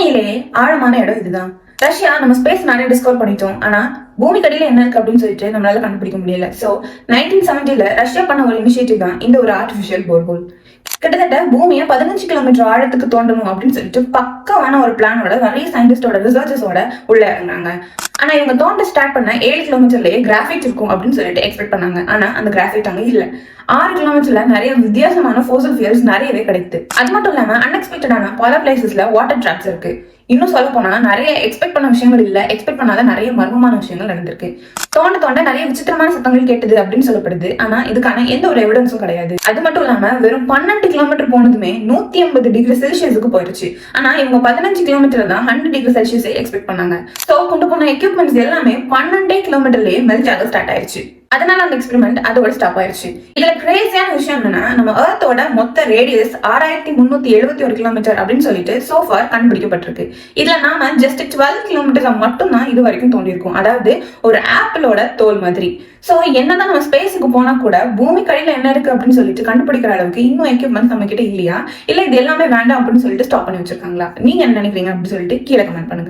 உண்மையிலேயே ஆழமான இடம் இதுதான். ரஷ்யா நம்ம ஸ்பேஸ் நிறைய டிஸ்கவர் பண்ணிட்டோம். ஆனா பூமிக்கடியில என்ன இருக்கு அப்படின்னு சொல்லிட்டு நம்மளால கண்டுபிடிக்க முடியல. சோ 1970ல ரஷ்யா பண்ண ஒரு இனிஷியேட்டிவ் தான் இந்த ஒரு ஆர்டிபிஷியல் போர்ஹோல். கிட்டத்தட்ட பூமியை 15 கிலோமீட்டர் ஆழத்துக்கு தோண்டணும் அப்படின்னு சொல்லிட்டு பக்கவான ஒரு பிளானோட நிறைய சயின்டிஸ்டோட ரிசர்ச்சஸோட உள்ள இறங்குறாங்க. ஆனா இவங்க தோண்ட ஸ்டார்ட் பண்ண 7 கிலோமீட்டர்லயே கிராஃபைட் இருக்கும் அப்படின்னு சொல்லிட்டு எக்ஸ்பெக்ட் பண்ணாங்க. ஆனா அந்த கிராஃபைட் அங்க இல்ல. 6 கிலோமீட்டர்ல நிறைய வித்தியாசமான ஃபோசல் ஃபியூல்ஸ் நிறையவே கிடைக்குது. அது மட்டும் இல்லாம அன்எக்ஸ்பெக்டடான பல பிளேசஸ்ல வாட்டர் ட்ராப்ஸ் இருக்கு. இன்னும் சொல்ல போனா நிறைய எக்ஸ்பெக்ட் பண்ண விஷயங்கள் இல்ல, எக்ஸ்பெக்ட் பண்ணாத நிறைய மர்மமான விஷயங்கள் நடந்திருக்கு. தோண்ட நிறைய விசித்திரமான சத்தங்கள் கேட்டது அப்படின்னு சொல்லப்படுது. ஆனா இதுக்கான எந்த ஒரு எவிடன்ஸும் கிடையாது. அது மட்டும் இல்லாம வெறும் 12 கிலோமீட்டர் போனதுமே 180 டிகிரி செல்சியஸுக்கு போயிருச்சு. ஆனா இவங்க 15 கிலோமீட்டர் தான் 100 டிகிரி செல்சியஸை எக்ஸ்பெக்ட் பண்ணாங்க. சோ கொண்டு போன எக்யூப்மெண்ட்ஸ் எல்லாமே 12 கிலோமீட்டர்லயே மெல்ட் ஆக ஸ்டார்ட் ஆயிருச்சு. அதனால அந்த எக்ஸ்பெரிமெண்ட் அதோட ஸ்டாப் ஆயிருச்சு. இதுல கிரேசியான விஷயம் என்னன்னா, நம்ம எர்த்தோட மொத்த ரேடியஸ் 6371 கிலோமீட்டர் அப்படின்னு சொல்லிட்டு சோஃபார் கண்டுபிடிக்கப்பட்டிருக்கு. இதுல நாம ஜஸ்ட் 12 கிலோமீட்டர் மட்டும் தான் இது வரைக்கும் தோண்டிருக்கோம். அதாவது ஒரு ஆப்பிளோட தோல் மாதிரி. சோ என்னதான் நம்ம ஸ்பேஸுக்கு போனா கூட பூமி கடையில என்ன இருக்கு அப்படின்னு சொல்லிட்டு கண்டுபிடிக்கிற அளவுக்கு இன்னும் எக்யூப்மெண்ட் நம்ம கிட்ட இல்லையா, இல்ல இது எல்லாமே வேண்டாம் அப்படின்னு சொல்லிட்டு ஸ்டாப் பண்ணி வச்சிருக்காங்களா? நீங்க என்ன நினைக்கிறீங்க அப்படின்னு சொல்லிட்டு கீழே கமெண்ட் பண்ணுங்க.